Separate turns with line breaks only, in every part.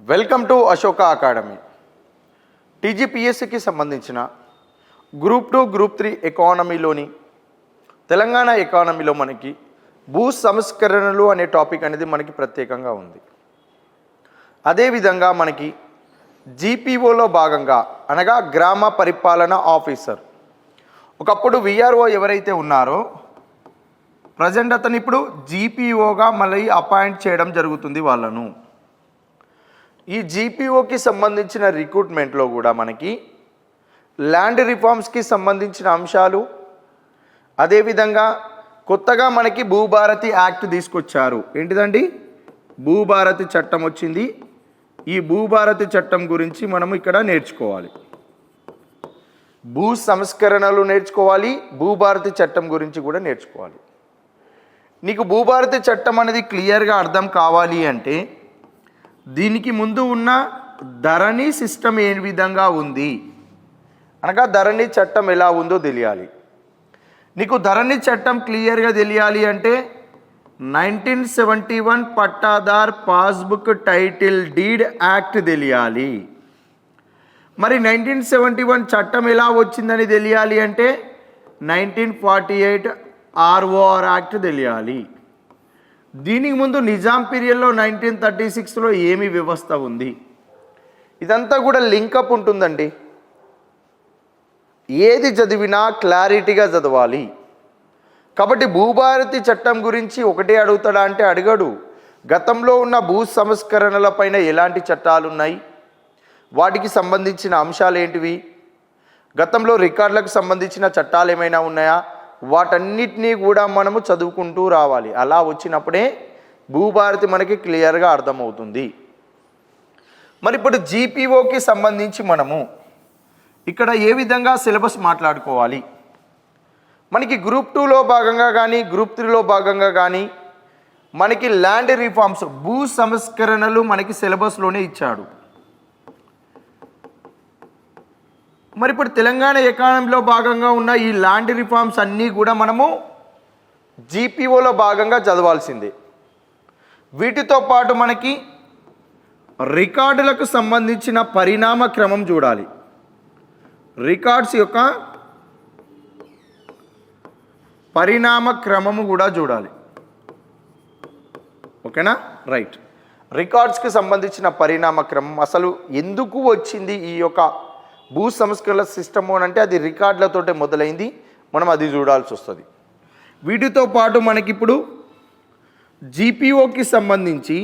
Welcome to Ashoka academy. టీజీపీఎస్సీకి సంబంధించిన group 2 group 3 ఎకానమీలోని Telangana ఎకానమీలో మనకి భూ సంస్కరణలు అనే టాపిక్ అనేది మనకి ప్రత్యేకంగా ఉంది. అదేవిధంగా మనకి జీపీఓలో భాగంగా అనగా గ్రామ పరిపాలన ఆఫీసర్, ఒకప్పుడు విఆర్ఓ ఎవరైతే ఉన్నారో ప్రజెంట్ అతను ఇప్పుడు జీపీఓగా మళ్ళీ అపాయింట్ చేయడం జరుగుతుంది వాళ్ళను. ఈ జీపీఓకి సంబంధించిన రిక్రూట్మెంట్లో కూడా మనకి ల్యాండ్ రిఫార్మ్స్కి సంబంధించిన అంశాలు, అదేవిధంగా కొత్తగా మనకి భూభారతి యాక్ట్ తీసుకొచ్చారు. ఏంటిదండి? భూభారతి చట్టం వచ్చింది. ఈ భూభారతి చట్టం గురించి మనము ఇక్కడ నేర్చుకోవాలి. భూ సంస్కరణలు నేర్చుకోవాలి, భూభారతి చట్టం గురించి కూడా నేర్చుకోవాలి. నీకు భూభారతి చట్టం అనేది క్లియర్గా అర్థం కావాలి అంటే దీనికి ముందు ఉన్న ధరణి సిస్టమ్ ఏ విధంగా ఉంది అనగా ధరణి చట్టం ఎలా ఉందో తెలియాలి. నీకు ధరణి చట్టం క్లియర్గా తెలియాలి అంటే 1971 Pattadar passbook title deed act తెలియాలి. మరి 1971 చట్టం ఎలా వచ్చిందని తెలియాలి అంటే 1948 ఆర్ఓఆర్ యాక్ట్ తెలియాలి. దీనికి ముందు నిజాం పీరియడ్లో 1936లో ఏమి వ్యవస్థ ఉంది, ఇదంతా కూడా లింకప్ ఉంటుందండి. ఏది చదివినా క్లారిటీగా చదవాలి. కాబట్టి భూభారతి చట్టం గురించి ఒకటే అడుగుతాడా అంటే అడగడు. గతంలో ఉన్న భూ సంస్కరణలపైన ఎలాంటి చట్టాలు ఉన్నాయి, వాటికి సంబంధించిన అంశాలు ఏంటివి, గతంలో రికార్డులకు సంబంధించిన చట్టాలు ఏమైనా ఉన్నాయా, వాటన్నిటినీ కూడా మనము చదువుకుంటూ రావాలి. అలా వచ్చినప్పుడే భూభారతి మనకి క్లియర్గా అర్థమవుతుంది. మరి ఇప్పుడు జీపీఓకి సంబంధించి మనము ఇక్కడ ఏ విధంగా సిలబస్ మాట్లాడుకోవాలి. మనకి గ్రూప్ 2లో భాగంగా కానీ గ్రూప్ 3లో భాగంగా కానీ మనకి ల్యాండ్ రిఫార్మ్స్, భూ సంస్కరణలు మనకి సిలబస్లోనే ఇచ్చాడు. మరి ఇప్పుడు తెలంగాణ ఎకానమీలో భాగంగా ఉన్న ఈ ల్యాండ్ రిఫార్మ్స్ అన్నీ కూడా మనము జీపీఓలో భాగంగా చదవాల్సిందే. వీటితో పాటు మనకి రికార్డులకు సంబంధించిన పరిణామ క్రమం చూడాలి. రికార్డ్స్ యొక్క పరిణామ క్రమము కూడా చూడాలి. ఓకేనా? రైట్. రికార్డ్స్కి సంబంధించిన పరిణామ క్రమం, అసలు ఎందుకు వచ్చింది ఈ యొక్క భూ సంస్కరణ సిస్టమ్ అని అంటే అది రికార్డులతోటే మొదలైంది, మనం అది చూడాల్సి వస్తుంది. వీటితో పాటు మనకిప్పుడు జీపీఓకి సంబంధించి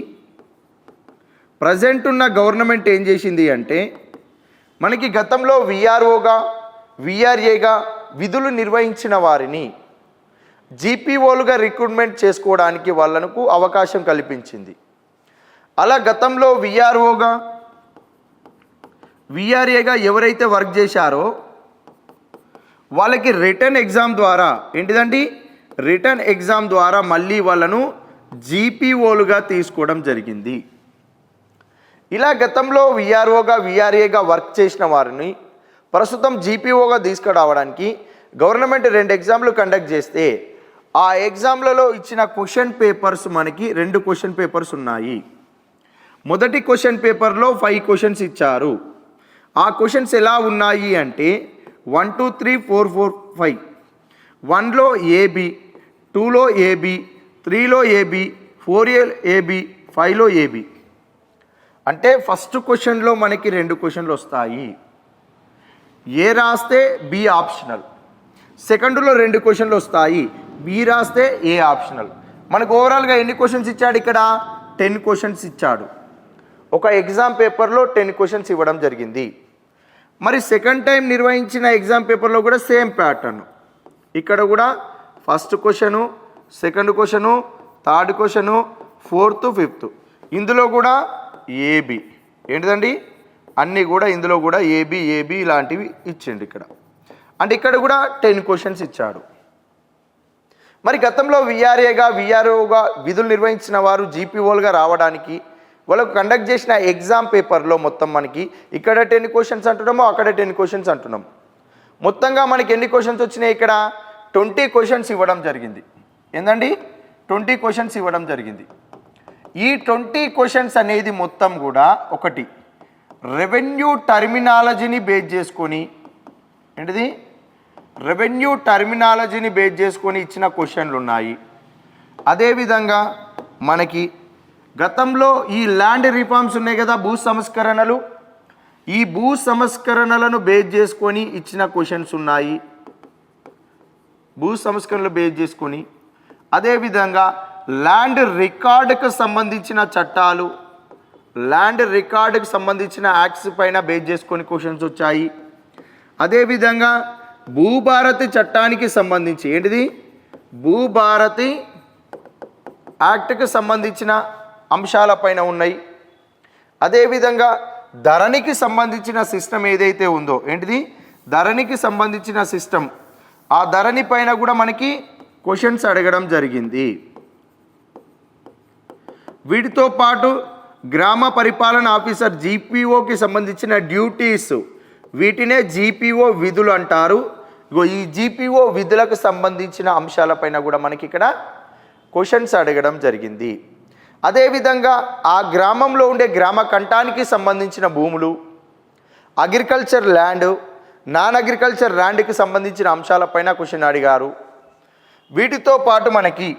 ప్రజెంట్ ఉన్న గవర్నమెంట్ ఏం చేసింది అంటే మనకి గతంలో విఆర్ఓగా విఆర్ఏగా విధులు నిర్వహించిన వారిని జీపీఓలుగా రిక్రూట్మెంట్ చేసుకోవడానికి వాళ్ళకు అవకాశం కల్పించింది. అలా గతంలో విఆర్ఓగా విఆర్ఏగా ఎవరైతే వర్క్ చేశారో వాళ్ళకి రిటర్న్ ఎగ్జామ్ ద్వారా ఏంటిదండి, రిటర్న్ ఎగ్జామ్ ద్వారా మళ్ళీ వాళ్ళను జీపీఓలుగా తీసుకోవడం జరిగింది. ఇలా గతంలో విఆర్ఓగా విఆర్ఏగా వర్క్ చేసిన వారిని ప్రస్తుతం జీపీఓగా తీసుకురావడానికి గవర్నమెంట్ 2 ఎగ్జామ్లు కండక్ట్ చేస్తే ఆ ఎగ్జామ్లలో ఇచ్చిన క్వశ్చన్ పేపర్స్ మనకి 2 క్వశ్చన్ పేపర్స్ ఉన్నాయి. మొదటి క్వశ్చన్ పేపర్లో 5 క్వశ్చన్స్ ఇచ్చారు. ఆ క్వశ్చన్స్ ఎలా ఉన్నాయి అంటే 1 2 3 4 4 5, 1లో ఏబి, 2లో ఏబి, 3లో ఏబి, 4లో ఏబి, 5లో ఏబి. అంటే ఫస్ట్ క్వశ్చన్లో మనకి 2 క్వశ్చన్లు వస్తాయి. ఏ రాస్తే బి ఆప్షనల్. సెకండ్లో 2 క్వశ్చన్లు వస్తాయి. బి రాస్తే ఏ ఆప్షనల్. మనకు ఓవరాల్గా ఎన్ని క్వశ్చన్స్ ఇచ్చాడు ఇక్కడ? 10 క్వశ్చన్స్ ఇచ్చాడు. ఒక ఎగ్జామ్ పేపర్లో 10 క్వశ్చన్స్ ఇవ్వడం జరిగింది. మరి సెకండ్ టైం నిర్వహించిన ఎగ్జామ్ పేపర్లో కూడా సేమ్ ప్యాటర్న్. ఇక్కడ కూడా first question, second question, third question, 4th 5th, ఇందులో కూడా ఏబి. ఏంటిదండి? అన్నీ కూడా ఇందులో కూడా ఏబి ఏబి ఇలాంటివి ఇచ్చిండు ఇక్కడ. అంటే ఇక్కడ కూడా 10 క్వశ్చన్స్ ఇచ్చాడు. మరి గతంలో విఆర్ఏగా విఆర్ఓగా విధులు నిర్వహించిన వారు జీపీఓలుగా రావడానికి వాళ్ళకు కండక్ట్ చేసిన ఎగ్జామ్ పేపర్లో మొత్తం మనకి ఇక్కడ 10 క్వశ్చన్స్ అంటున్నాము, అక్కడ 10 క్వశ్చన్స్ అంటున్నాం. మొత్తంగా మనకి ఎన్ని క్వశ్చన్స్ వచ్చినాయి? ఇక్కడ 20 క్వశ్చన్స్ ఇవ్వడం జరిగింది. ఏందండి? 20 క్వశ్చన్స్ ఇవ్వడం జరిగింది. ఈ 20 క్వశ్చన్స్ అనేది మొత్తం కూడా ఒకటి రెవెన్యూ టర్మినాలజీని బేస్ చేసుకొని ఏంటిది రెవెన్యూ టర్మినాలజీని బేస్ చేసుకొని ఇచ్చిన క్వశ్చన్లు ఉన్నాయి. అదేవిధంగా మనకి గతంలో ఈ ల్యాండ్ రిఫార్మ్స్ ఉన్నాయి కదా, భూ సంస్కరణలు, ఈ భూ సంస్కరణలను బేస్ చేసుకొని ఇచ్చిన క్వశ్చన్స్ ఉన్నాయి. భూ సంస్కరణలు బేస్ చేసుకొని అదేవిధంగా ల్యాండ్ రికార్డుకు సంబంధించిన చట్టాలు, ల్యాండ్ రికార్డుకు సంబంధించిన యాక్ట్స్ పైన బేస్ చేసుకొని క్వశ్చన్స్ వచ్చాయి. అదేవిధంగా భూభారతి చట్టానికి సంబంధించి ఏంటిది భూభారతి యాక్ట్కి సంబంధించిన అంశాలపైన ఉన్నాయి. అదేవిధంగా ధరణికి సంబంధించిన సిస్టమ్ ఏదైతే ఉందో ఏంటిది ధరణికి సంబంధించిన సిస్టమ్, ఆ ధరణి పైన కూడా మనకి క్వశ్చన్స్ అడగడం జరిగింది. వీటితో పాటు గ్రామ పరిపాలన ఆఫీసర్ జీపీఓకి సంబంధించిన డ్యూటీస్, వీటినే జీపీఓ విధులు అంటారు. ఈ జీపీఓ విధులకు సంబంధించిన అంశాలపైన కూడా మనకి ఇక్కడ క్వశ్చన్స్ అడగడం జరిగింది. అదేవిధంగా ఆ గ్రామంలో ఉండే గ్రామ కంఠానికి సంబంధించిన భూములు, అగ్రికల్చర్ ల్యాండ్, నాన్ అగ్రికల్చర్ ల్యాండ్కి సంబంధించిన అంశాలపైన క్వశ్చన్ అడిగారు. వీటితో పాటు మనకి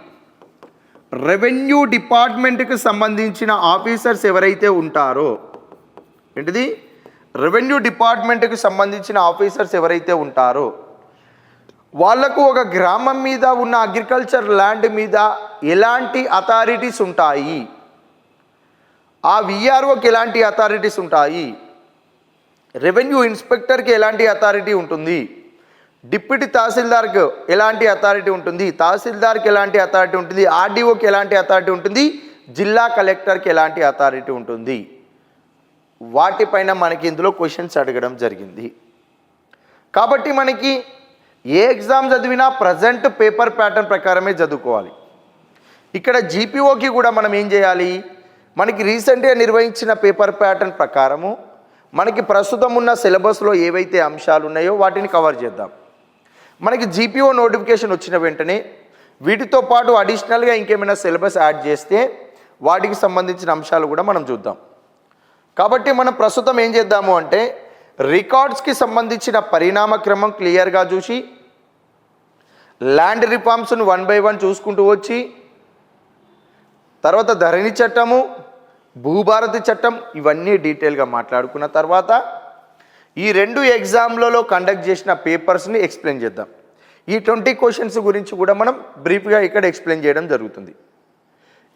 రెవెన్యూ డిపార్ట్మెంట్కి సంబంధించిన ఆఫీసర్స్ ఎవరైతే ఉంటారో ఏంటిది రెవెన్యూ డిపార్ట్మెంట్కి సంబంధించిన ఆఫీసర్స్ ఎవరైతే ఉంటారో వాళ్లకు ఒక గ్రామం మీద ఉన్న అగ్రికల్చర్ ల్యాండ్ మీద ఎలాంటి అథారిటీస్ ఉంటాయి, ఆ విఆర్ఓకి ఎలాంటి అథారిటీస్ ఉంటాయి, రెవెన్యూ ఇన్స్పెక్టర్కి ఎలాంటి అథారిటీ ఉంటుంది, డిప్యూటీ తహసీల్దార్కి ఎలాంటి అథారిటీ ఉంటుంది, తహసీల్దార్కి ఎలాంటి అథారిటీ ఉంటుంది, ఆర్డీఓకి ఎలాంటి అథారిటీ ఉంటుంది, జిల్లా కలెక్టర్కి ఎలాంటి అథారిటీ ఉంటుంది, వాటిపైన మనకి ఇందులో క్వశ్చన్స్ అడగడం జరిగింది. కాబట్టి మనకి ఏ ఎగ్జామ్ చదివినా ప్రజెంట్ పేపర్ ప్యాటర్న్ ప్రకారమే చదువుకోవాలి. ఇక్కడ జీపీఓకి కూడా మనం ఏం చేయాలి, మనకి రీసెంట్గా నిర్వహించిన పేపర్ ప్యాటర్న్ ప్రకారము మనకి ప్రస్తుతం ఉన్న సిలబస్లో ఏవైతే అంశాలు ఉన్నాయో వాటిని కవర్ చేద్దాం. మనకి జీపీఓ నోటిఫికేషన్ వచ్చిన వెంటనే వీటితో పాటు అడిషనల్గా ఇంకేమైనా సిలబస్ యాడ్ చేస్తే వాటికి సంబంధించిన అంశాలు కూడా మనం చూద్దాం. కాబట్టి మనం ప్రస్తుతం ఏం చేద్దాము అంటే రికార్డ్స్కి సంబంధించిన పరిణామ క్రమం క్లియర్గా చూసి ల్యాండ్ రిఫార్మ్స్ను 1 by 1 చూసుకుంటూ వచ్చి తర్వాత ధరణి చట్టము, భూభారతి చట్టం ఇవన్నీ డీటెయిల్గా మాట్లాడుకున్న తర్వాత ఈ 2 ఎగ్జామ్లలో కండక్ట్ చేసిన పేపర్స్ని ఎక్స్ప్లెయిన్ చేద్దాం. ఈ 20 క్వశ్చన్స్ గురించి కూడా మనం బ్రీఫ్గా ఇక్కడ ఎక్స్ప్లెయిన్ చేయడం జరుగుతుంది.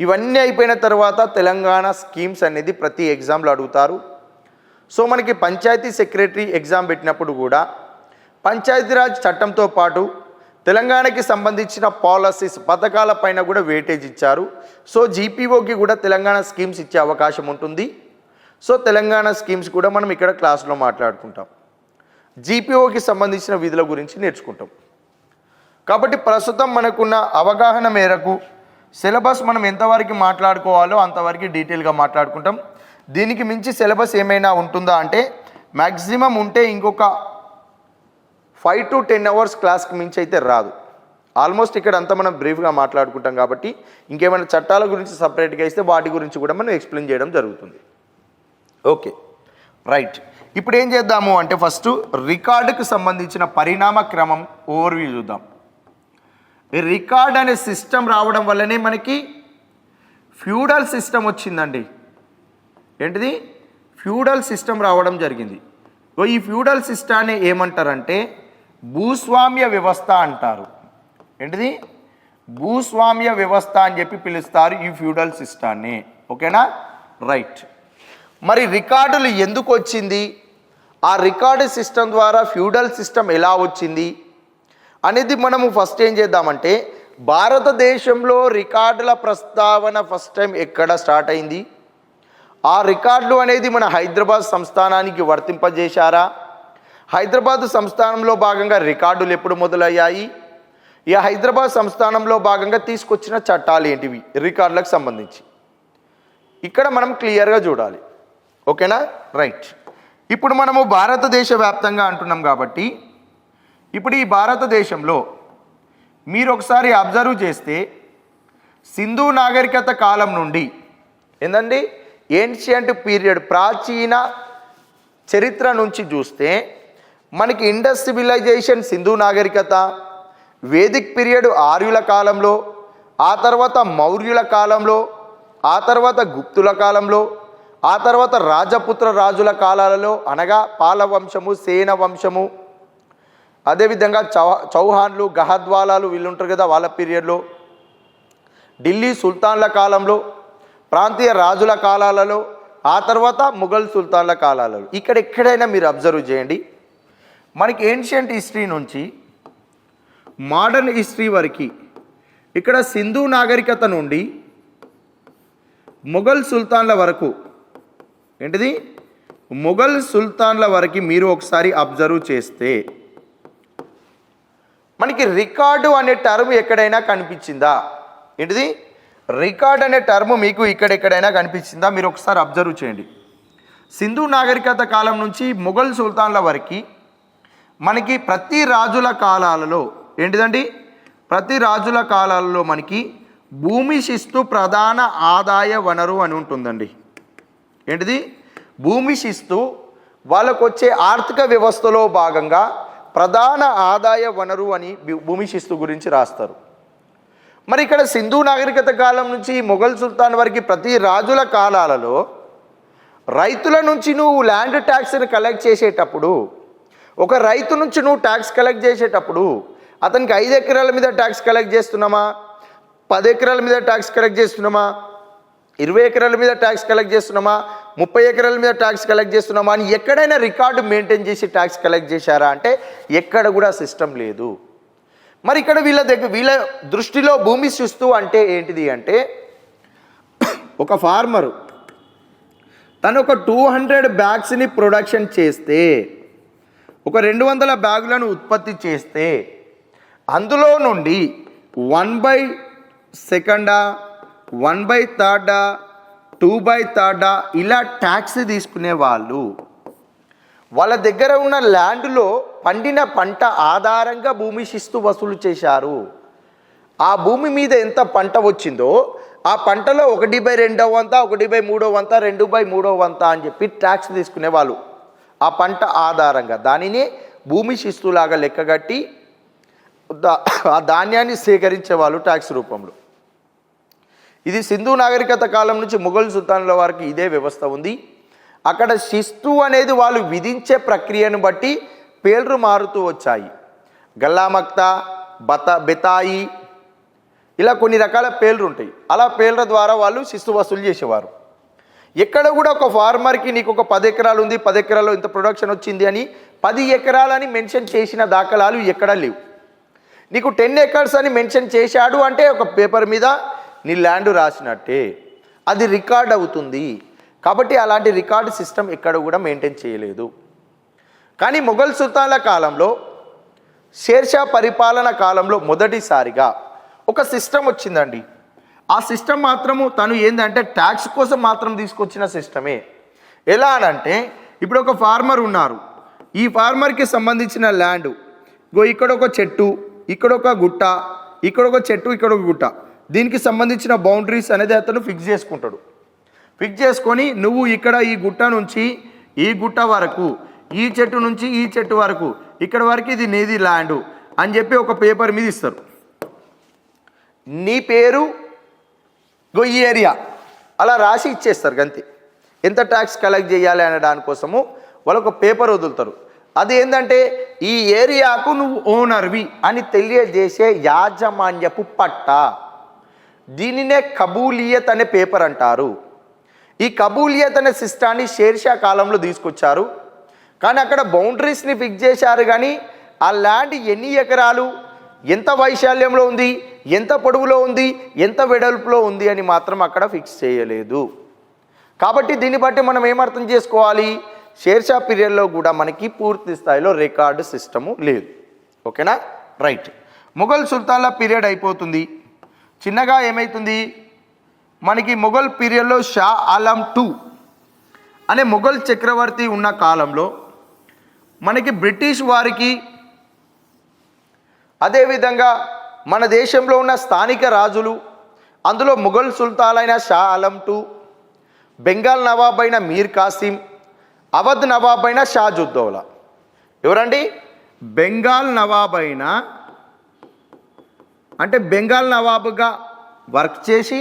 ఇవన్నీ అయిపోయిన తర్వాత తెలంగాణ స్కీమ్స్ అనేది ప్రతి ఎగ్జామ్లో అడుగుతారు. సో మనకి పంచాయతీ సెక్రటరీ ఎగ్జామ్ పెట్టినప్పుడు కూడా పంచాయతీరాజ్ చట్టంతో పాటు తెలంగాణకి సంబంధించిన పాలసీస్ పథకాల పైన కూడా వెయిటేజ్ ఇచ్చారు. సో జీపీఓకి కూడా తెలంగాణ స్కీమ్స్ ఇచ్చే అవకాశం ఉంటుంది. సో తెలంగాణ స్కీమ్స్ కూడా మనం ఇక్కడ క్లాస్లో మాట్లాడుకుంటాం. జీపీఓకి సంబంధించిన విధుల గురించి నేర్చుకుంటాం. కాబట్టి ప్రస్తుతం మనకున్న అవగాహన మేరకు సిలబస్ మనం ఎంతవరకు మాట్లాడుకోవాలో అంతవరకు డీటెయిల్గా మాట్లాడుకుంటాం. దీనికి మించి సిలబస్ ఏమైనా ఉంటుందా అంటే మ్యాక్సిమం ఉంటే ఇంకొక 5 to 10 hours క్లాస్కి మించి అయితే రాదు. ఆల్మోస్ట్ ఇక్కడ అంతా మనం బ్రీఫ్గా మాట్లాడుకుంటాం. కాబట్టి ఇంకేమైనా చట్టాల గురించి సపరేట్గా ఇస్తే వాటి గురించి కూడా మనం ఎక్స్ప్లెయిన్ చేయడం జరుగుతుంది. Okay right. ఇప్పుడు ఏం చేద్దాము అంటే ఫస్ట్ రికార్డుకు సంబంధించిన పరిణామ క్రమం ఓవర్వ్యూ చూద్దాం. ఈ రికార్డ్ అనే సిస్టమ్ రావడం వల్లనే మనకి ఫ్యూడల్ సిస్టమ్ వచ్చిందండి. ఏంటిది ఫ్యూడల్ సిస్టమ్ రావడం జరిగింది. ఈ ఫ్యూడల్ సిస్టాన్ని ఏమంటారంటే భూస్వామ్య వ్యవస్థ అంటారు. ఏంటిది భూస్వామ్య వ్యవస్థ అని చెప్పి పిలుస్తారు ఈ ఫ్యూడల్ సిస్టాన్ని. ఓకేనా రైట్. మరి రికార్డులు ఎందుకు వచ్చింది, ఆ రికార్డు సిస్టమ్ ద్వారా ఫ్యూడల్ సిస్టమ్ ఎలా వచ్చింది అనేది మనము ఫస్ట్ ఏం చేద్దామంటే భారతదేశంలో రికార్డుల ప్రస్తావన ఫస్ట్ టైం ఎక్కడ స్టార్ట్ అయింది, ఆ రికార్డులు అనేది మన హైదరాబాద్ సంస్థానానికి వర్తింపజేశారా, హైదరాబాద్ సంస్థానంలో భాగంగా రికార్డులు ఎప్పుడు మొదలయ్యాయి, ఈ హైదరాబాద్ సంస్థానంలో భాగంగా తీసుకొచ్చిన చట్టాలు ఏంటివి రికార్డులకు సంబంధించి ఇక్కడ మనం క్లియర్గా చూడాలి. ఓకేనా రైట్. ఇప్పుడు మనము భారతదేశ వ్యాప్తంగా అంటున్నాం కాబట్టి ఇప్పుడు ఈ భారతదేశంలో మీరు ఒకసారి అబ్జర్వ్ చేస్తే సింధు నాగరికత కాలం నుండి ఏందండి ఏన్షియంట్ పీరియడ్, ప్రాచీన చరిత్ర నుంచి చూస్తే మనకి ఇండస్ సివిలైజేషన్ సింధు నాగరికత, వేదిక్ పీరియడ్ ఆర్యుల కాలంలో, ఆ తర్వాత మౌర్యుల కాలంలో, ఆ తర్వాత గుప్తుల కాలంలో, ఆ తర్వాత రాజపుత్ర రాజుల కాలాలలో అనగా పాల వంశము, సేన వంశము, అదేవిధంగా చౌహాన్లు, గహద్వాలాలు వీళ్ళు ఉంటారు కదా వాళ్ళ పీరియడ్లో, ఢిల్లీ సుల్తాన్ల కాలంలో, ప్రాంతీయ రాజుల కాలాలలో, ఆ తర్వాత ముఘల్ సుల్తాన్ల కాలాలలో. ఇక్కడ ఎక్కడైనా మీరు అబ్జర్వ్ చేయండి, మనకి ఏన్షియంట్ హిస్టరీ నుంచి మోడర్న్ హిస్టరీ వరకు ఇక్కడ సింధు నాగరికత నుండి ముఘల్ సుల్తాన్ల వరకు ఏంటిది ముఘల్ సుల్తాన్ల వరకు మీరు ఒకసారి అబ్జర్వ్ చేస్తే మనకి రికార్డు అనే టర్మ్ ఎక్కడైనా కనిపించిందా? ఏంటిది రికార్డ్ అనే టర్మ్ మీకు ఇక్కడెక్కడైనా కనిపించిందా? మీరు ఒకసారి అబ్జర్వ్ చేయండి. సింధు నాగరికత కాలం నుంచి ముఘల్ సుల్తాన్ల వరకు మనకి ప్రతి రాజుల కాలాలలో ఏంటిదండి, ప్రతి రాజుల కాలాలలో మనకి భూమి శిస్తు ప్రధాన ఆదాయ వనరు అని ఉంటుందండి. ఏంటిది భూమి శిస్తు వాళ్ళకు వచ్చే ఆర్థిక వ్యవస్థలో భాగంగా ప్రధాన ఆదాయ వనరు అని భూమి శిస్తు గురించి రాస్తారు. మరి ఇక్కడ సింధు నాగరికత కాలం నుంచి మొఘల్ సుల్తాన్ వరకు ప్రతి రాజుల కాలాలలో రైతుల నుంచి నువ్వు ల్యాండ్ ట్యాక్స్ని కలెక్ట్ చేసేటప్పుడు, ఒక రైతు నుంచి నువ్వు ట్యాక్స్ కలెక్ట్ చేసేటప్పుడు అతనికి 5 ఎకరాల మీద ట్యాక్స్ కలెక్ట్ చేస్తున్నామా, 10 ఎకరాల మీద ట్యాక్స్ కలెక్ట్ చేస్తున్నామా, 20 ఎకరాల మీద ట్యాక్స్ కలెక్ట్ చేస్తున్నామా, 30 ఎకరాల మీద ట్యాక్స్ కలెక్ట్ చేస్తున్నామా అని ఎక్కడైనా రికార్డు మెయింటైన్ చేసి ట్యాక్స్ కలెక్ట్ చేశారా అంటే ఎక్కడ కూడా సిస్టమ్ లేదు. మరి ఇక్కడ వీళ్ళ దృష్టిలో భూమి శిస్తు అంటే ఏంటిది అంటే, ఒక ఫార్మరు తను ఒక 200 బ్యాగ్స్ని ప్రొడక్షన్ చేస్తే, ఒక 200 బ్యాగులను ఉత్పత్తి చేస్తే అందులో నుండి 1/2, 1/3, 2/3 ఇలా ట్యాక్స్ తీసుకునే వాళ్ళు వాళ్ళ దగ్గర ఉన్న ల్యాండ్లో పండిన పంట ఆధారంగా భూమి శిస్తు వసూలు చేశారు. ఆ భూమి మీద ఎంత పంట వచ్చిందో ఆ పంటలో 1/2 వంత, 1/3 వంత, 2/3 వంత అని చెప్పి ట్యాక్స్ తీసుకునేవాళ్ళు. ఆ పంట ఆధారంగా దానిని భూమి శిస్తులాగా లెక్కగట్టి ఆ ధాన్యాన్ని సేకరించేవాళ్ళు ట్యాక్స్ రూపంలో. ఇది సింధు నాగరికత కాలం నుంచి ముఘల్ సుల్తాన్ల వారికి ఇదే వ్యవస్థ ఉంది. అక్కడ శిస్తు అనేది వాళ్ళు విధించే ప్రక్రియను బట్టి పేర్లు మారుతూ వచ్చాయి. గల్లామక్తా, బెతాయి ఇలా కొన్ని రకాల పేర్లు ఉంటాయి. అలా పేర్ల ద్వారా వాళ్ళు శిస్తు వసూలు చేసేవారు. ఎక్కడ కూడా ఒక ఫార్మర్కి నీకు ఒక 10 ఎకరాలు ఉంది, 10 ఎకరాల్లో ఇంత ప్రొడక్షన్ వచ్చింది అని 10 ఎకరాలని మెన్షన్ చేసిన దాఖలాలు ఎక్కడా లేవు. నీకు 10 ఎకర్స్ అని మెన్షన్ చేశాడు అంటే ఒక పేపర్ మీద నీ ల్యాండ్ రాసినట్టే, అది రికార్డ్ అవుతుంది. కాబట్టి అలాంటి రికార్డు సిస్టమ్ ఎక్కడ కూడా మెయింటైన్ చేయలేదు. కానీ మొఘల్ సుల్తాన్ల కాలంలో, షేర్షా పరిపాలన కాలంలో మొదటిసారిగా ఒక సిస్టమ్ వచ్చిందండి. ఆ సిస్టమ్ మాత్రము తను ఏంటంటే ట్యాక్స్ కోసం మాత్రం తీసుకొచ్చిన సిస్టమే. ఎలా అనంటే, ఇప్పుడు ఒక ఫార్మర్ ఉన్నారు, ఈ ఫార్మర్కి సంబంధించిన ల్యాండ్ ఇక్కడ ఒక చెట్టు, ఇక్కడ ఒక గుట్ట, ఇక్కడ ఒక చెట్టు, ఇక్కడ ఒక గుట్ట, దీనికి సంబంధించిన బౌండరీస్ అనేది అతను ఫిక్స్ చేసుకుంటాడు. ఫిక్స్ చేసుకొని నువ్వు ఇక్కడ ఈ గుట్ట నుంచి ఈ గుట్ట వరకు, ఈ చెట్టు నుంచి ఈ చెట్టు వరకు, ఇక్కడ వరకు ఇది నీది ల్యాండ్ అని చెప్పి ఒక పేపర్ మీద ఇస్తారు. నీ పేరు ఈ ఏరియా అలా రాసి ఇచ్చేస్తారు. అంతే. ఎంత ట్యాక్స్ కలెక్ట్ చేయాలి అనే దానికోసము వాళ్ళు ఒక పేపర్ వదులుతారు. అది ఏంటంటే ఈ ఏరియాకు నువ్వు ఓనర్వి అని తెలియజేసే యాజమాన్యపు పట్టా. దీనినే కబూలియత్ అనే పేపర్ అంటారు. ఈ కబూలియత్ అనే సిస్టాన్ని షేర్షా కాలంలో తీసుకొచ్చారు. కానీ అక్కడ బౌండరీస్ని ఫిక్స్ చేశారు. కానీ ఆ ల్యాండ్ ఎన్ని ఎకరాలు, ఎంత వైశాల్యంలో ఉంది, ఎంత పొడవులో ఉంది, ఎంత వెడల్పులో ఉంది అని మాత్రం అక్కడ ఫిక్స్ చేయలేదు. కాబట్టి దీన్ని బట్టి మనం ఏమర్థం చేసుకోవాలి, షేర్షా పీరియడ్లో కూడా మనకి పూర్తి స్థాయిలో రికార్డు సిస్టము లేదు. ఓకేనా, రైట్. మొఘల్ సుల్తాన్ల పీరియడ్ అయిపోతుంది. చిన్నగా ఏమవుతుంది, మనకి మొఘల్ పీరియడ్లో షా ఆలం II అనే మొఘల్ చక్రవర్తి ఉన్న కాలంలో మనకి బ్రిటిష్ వారికి, అదేవిధంగా మన దేశంలో ఉన్న స్థానిక రాజులు, అందులో మొఘల్ సుల్తాన్ అయిన షా ఆలం II, బెంగాల్ నవాబ్ అయిన మీర్ కాసిం, అవధ్ నవాబ్ అయిన షాజుద్దౌలా. ఎవరండి? బెంగాల్ నవాబ్ అయిన, అంటే బెంగాల్ నవాబుగా వర్క్ చేసి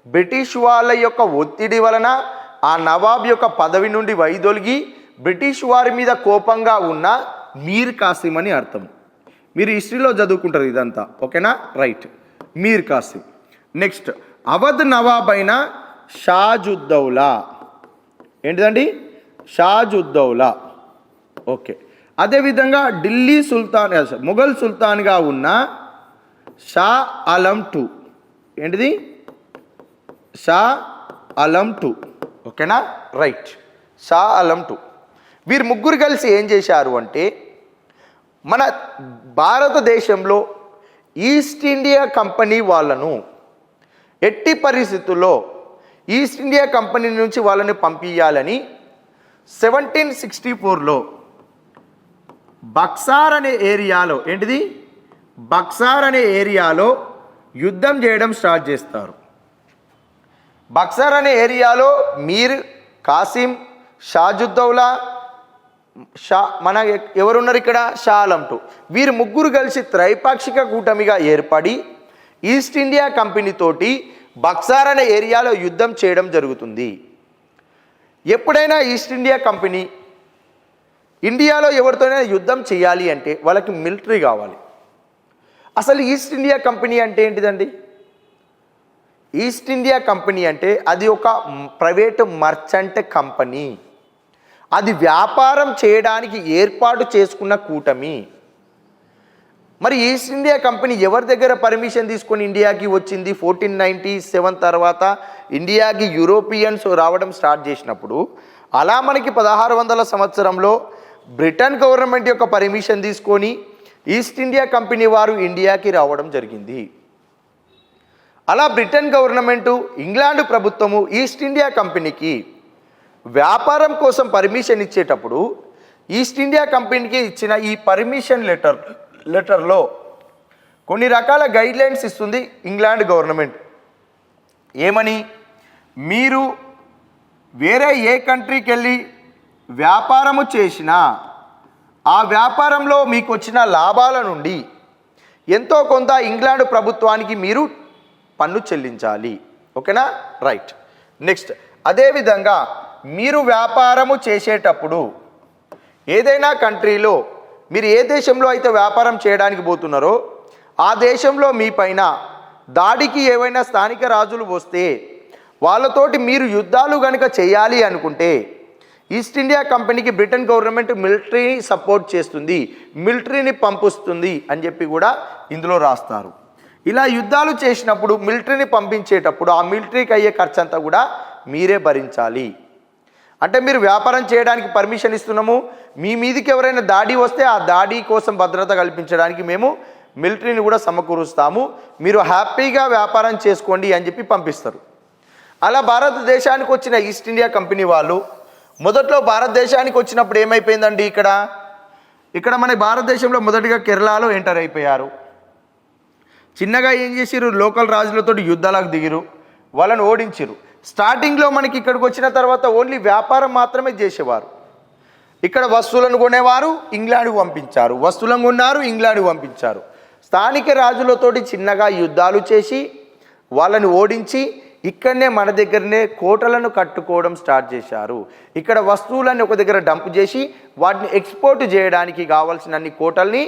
బ్రిటిష్ వాళ్ళ యొక్క ఒత్తిడి వలన ఆ నవాబ్ యొక్క పదవి నుండి వైదొలిగి బ్రిటిష్ వారి మీద కోపంగా ఉన్న మీర్ కాసిం అని అర్థం. మీరు హిస్టరీలో చదువుకుంటారు ఇదంతా, ఓకేనా? రైట్, మీర్ కాసిం. నెక్స్ట్ అవధ్ నవాబ్ అయిన షాజుద్దౌలా. ఏంటిదండి? షాజుద్దౌలా. ఓకే. అదేవిధంగా ఢిల్లీ సుల్తాన్, మొఘల్ సుల్తాన్గా ఉన్న షా ఆలం II. ఏంటిది? షా ఆలం II. ఓకేనా? Right, Shah Alam II. వీరు ముగ్గురు కలిసి ఏం చేశారు అంటే మన భారతదేశంలో ఈస్ట్ ఇండియా కంపెనీ వాళ్ళను ఎట్టి పరిస్థితుల్లో ఈస్ట్ ఇండియా కంపెనీ నుంచి వాళ్ళని పంపించాలని 1764లో బక్సార్ అనే ఏరియాలో, ఏంటిది? బక్సార్ అనే ఏరియాలో యుద్ధం చేయడం స్టార్ట్ చేస్తారు. బక్సార్ అనే ఏరియాలో మీర్ కాసిం, షాజుద్దౌలా, మన ఎవరున్నారు ఇక్కడ? షా ఆలం II. వీరు ముగ్గురు కలిసి త్రైపాక్షిక కూటమిగా ఏర్పడి ఈస్ట్ ఇండియా కంపెనీతోటి బక్సార్ అనే ఏరియాలో యుద్ధం చేయడం జరుగుతుంది. ఎప్పుడైనా ఈస్ట్ ఇండియా కంపెనీ ఇండియాలో ఎవరితోనైనా యుద్ధం చేయాలి అంటే వాళ్ళకి మిలిటరీ కావాలి. అసలు ఈస్ట్ ఇండియా కంపెనీ అంటే ఏంటిదండి? ఈస్ట్ ఇండియా కంపెనీ అంటే అది ఒక ప్రైవేటు మర్చెంట్ కంపెనీ. అది వ్యాపారం చేయడానికి ఏర్పాటు చేసుకున్న కూటమి. మరి ఈస్ట్ ఇండియా కంపెనీ ఎవరి దగ్గర పర్మిషన్ తీసుకొని ఇండియాకి వచ్చింది? 1497 తర్వాత ఇండియాకి యూరోపియన్స్ రావడం స్టార్ట్ చేసినప్పుడు, అలా మనకి 1600 సంవత్సరంలో బ్రిటన్ గవర్నమెంట్ యొక్క పర్మిషన్ తీసుకొని ఈస్ట్ ఇండియా కంపెనీ వారు ఇండియాకి రావడం జరిగింది. అలా బ్రిటన్ గవర్నమెంటు, ఇంగ్లాండ్ ప్రభుత్వము ఈస్ట్ ఇండియా కంపెనీకి వ్యాపారం కోసం పర్మిషన్ ఇచ్చేటప్పుడు ఈస్ట్ ఇండియా కంపెనీకి ఇచ్చిన ఈ పర్మిషన్ లెటర్లో కొన్ని రకాల గైడ్లైన్స్ ఇస్తుంది ఇంగ్లాండ్ గవర్నమెంట్. ఏమని? మీరు వేరే ఏ కంట్రీకి వెళ్ళి వ్యాపారము చేసినా ఆ వ్యాపారంలో మీకు వచ్చిన లాభాల నుండి ఎంతో కొంత ఇంగ్లాండ్ ప్రభుత్వానికి మీరు పన్ను చెల్లించాలి. ఓకేనా? రైట్. నెక్స్ట్ అదేవిధంగా మీరు వ్యాపారము చేసేటప్పుడు ఏదైనా కంట్రీలో మీరు ఏ దేశంలో అయితే వ్యాపారం చేయడానికి పోతున్నారో ఆ దేశంలో మీ పైన దాడికి ఏవైనా స్థానిక రాజులు వస్తే వాళ్ళతోటి మీరు యుద్ధాలు కనుక చేయాలి అనుకుంటే ఈస్ట్ ఇండియా కంపెనీకి బ్రిటన్ గవర్నమెంట్ మిలిటరీని సపోర్ట్ చేస్తుంది, మిలిటరీని పంపిస్తుంది అని చెప్పి కూడా ఇందులో రాస్తారు. ఇలా యుద్ధాలు చేసినప్పుడు మిలిటరీని పంపించేటప్పుడు ఆ మిలిటరీకి అయ్యే ఖర్చు అంతా కూడా మీరే భరించాలి. అంటే మీరు వ్యాపారం చేయడానికి పర్మిషన్ ఇస్తున్నాము, మీ మీదికి ఎవరైనా దాడి వస్తే ఆ దాడి కోసం భద్రత కల్పించడానికి మేము మిలిటరీని కూడా సమకూరుస్తాము, మీరు హ్యాపీగా వ్యాపారం చేసుకోండి అని చెప్పి పంపిస్తారు. అలా భారతదేశానికి వచ్చిన ఈస్ట్ ఇండియా కంపెనీ వాళ్ళు మొదట్లో భారతదేశానికి వచ్చినప్పుడు ఏమైపోయిందండి? ఇక్కడ మన భారతదేశంలో మొదటిగా కేరళలో ఎంటర్ అయిపోయారు. చిన్నగా ఏం చేసిరు? లోకల్ రాజులతో యుద్ధాలకు దిగిరు, వాళ్ళని ఓడించిరు. స్టార్టింగ్లో మనకి ఇక్కడికి వచ్చిన తర్వాత ఓన్లీ వ్యాపారం మాత్రమే చేసేవారు. ఇక్కడ వస్తువులను కొనేవారు, ఇంగ్లాండ్కు పంపించారు, వస్తువులను కొన్నారు, ఇంగ్లాండ్కు పంపించారు. స్థానిక రాజులతోటి చిన్నగా యుద్ధాలు చేసి వాళ్ళని ఓడించి ఇక్కడనే మన దగ్గరనే కోటలను కట్టుకోవడం స్టార్ట్ చేశారు. ఇక్కడ వస్తువులను ఒక దగ్గర డంప్ చేసి వాటిని ఎక్స్పోర్ట్ చేయడానికి కావాల్సినన్ని కోటల్ని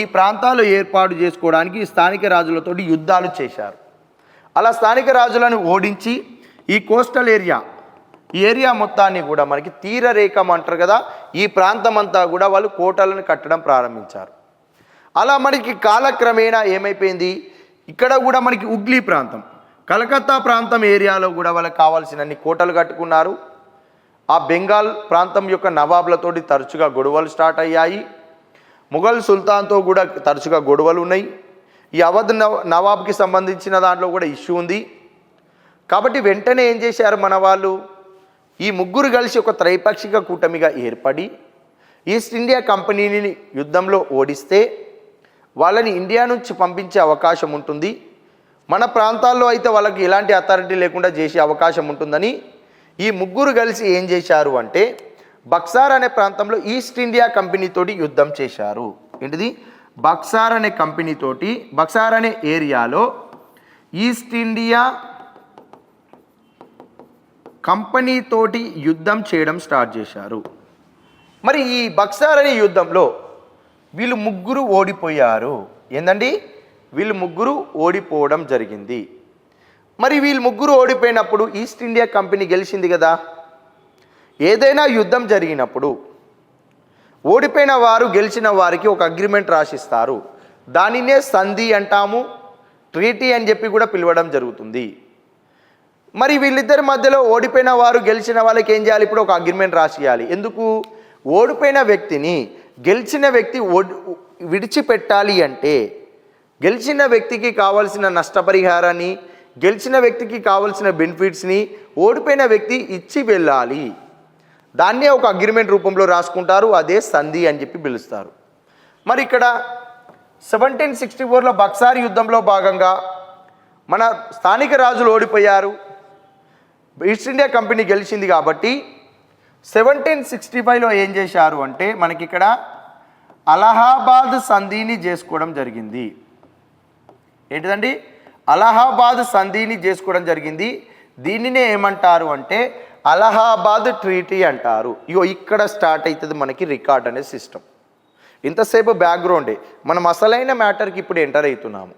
ఈ ప్రాంతాల్లో ఏర్పాటు చేసుకోవడానికి స్థానిక రాజులతోటి యుద్ధాలు చేశారు. అలా స్థానిక రాజులను ఓడించి ఈ కోస్టల్ ఏరియా, ఈ ఏరియా మొత్తాన్ని కూడా మనకి తీరరేఖం అంటారు కదా, ఈ ప్రాంతం అంతా కూడా వాళ్ళు కోటలను కట్టడం ప్రారంభించారు. అలా మనకి కాలక్రమేణా ఏమైపోయింది? ఇక్కడ కూడా మనకి ఉగ్లీ ప్రాంతం, కలకత్తా ప్రాంతం ఏరియాలో కూడా వాళ్ళకి కావాల్సినన్ని కోటలు కట్టుకున్నారు. ఆ బెంగాల్ ప్రాంతం యొక్క నవాబులతోటి తరచుగా గొడవలు స్టార్ట్ అయ్యాయి. మొఘల్ సుల్తాన్తో కూడా తరచుగా గొడవలు ఉన్నాయి. ఈ అవధ్ నవాబ్కి సంబంధించిన దాంట్లో కూడా ఇష్యూ ఉంది. కాబట్టి వెంటనే ఏం చేశారు మన వాళ్ళు? ఈ ముగ్గురు కలిసి ఒక త్రైపాక్షిక కూటమిగా ఏర్పడి ఈస్ట్ ఇండియా కంపెనీని యుద్ధంలో ఓడిస్తే వాళ్ళని ఇండియా నుంచి పంపించే అవకాశం ఉంటుంది, మన ప్రాంతాల్లో అయితే వాళ్ళకి ఎలాంటి అథారిటీ లేకుండా చేసే అవకాశం ఉంటుందని ఈ ముగ్గురు కలిసి ఏం చేశారు అంటే బక్సార్ అనే ప్రాంతంలో ఈస్ట్ ఇండియా కంపెనీతోటి యుద్ధం చేశారు. ఏంటిది? బక్సార్ అనే కంపెనీతోటి, బక్సార్ అనే ఏరియాలో ఈస్ట్ ఇండియా కంపెనీతోటి యుద్ధం చేయడం స్టార్ట్ చేశారు. మరి ఈ బక్సార్ అనే యుద్ధంలో వీళ్ళు ముగ్గురు ఓడిపోయారు. ఏందండి? వీళ్ళు ముగ్గురు ఓడిపోవడం జరిగింది. మరి వీళ్ళు ముగ్గురు ఓడిపోయినప్పుడు ఈస్ట్ ఇండియా కంపెనీ గెలిచింది కదా. ఏదైనా యుద్ధం జరిగినప్పుడు ఓడిపోయిన వారు గెలిచిన వారికి ఒక అగ్రిమెంట్ రాసిస్తారు. దానినే సంధి అంటాము, ట్రీటీ అని చెప్పి కూడా పిలవడం జరుగుతుంది. మరి వీళ్ళిద్దరి మధ్యలో ఓడిపోయిన వారు గెలిచిన వాళ్ళకి ఏం చేయాలి? ఇప్పుడు ఒక అగ్రిమెంట్ రాసియాలి. ఎందుకు? ఓడిపోయిన వ్యక్తిని గెలిచిన వ్యక్తి విడిచిపెట్టాలి అంటే గెలిచిన వ్యక్తికి కావాల్సిన నష్టపరిహారాన్ని, గెలిచిన వ్యక్తికి కావాల్సిన బెనిఫిట్స్ని ఓడిపోయిన వ్యక్తి ఇచ్చి వెళ్ళాలి. దాన్నే ఒక అగ్రిమెంట్ రూపంలో రాసుకుంటారు. అదే సంధి అని చెప్పి పిలుస్తారు. మరి ఇక్కడ 1764లో బక్సార్ యుద్ధంలో భాగంగా మన స్థానిక రాజులు ఓడిపోయారు, ఈస్ట్ ఇండియా కంపెనీ గెలిచింది. కాబట్టి 1765లో ఏం చేశారు అంటే మనకి ఇక్కడ అలహాబాద్ సంధిని చేసుకోవడం జరిగింది. ఏంటిదండి? అలహాబాద్ సంధిని చేసుకోవడం జరిగింది. దీనినే ఏమంటారు అంటే అలహాబాద్ ట్రీటీ అంటారు. ఇగో ఇక్కడ స్టార్ట్ అవుతుంది మనకి రికార్డ్ అనే సిస్టమ్. ఇంతసేపు బ్యాక్గ్రౌండే, మనం అసలైన మ్యాటర్కి ఇప్పుడు ఎంటర్ అవుతున్నాము.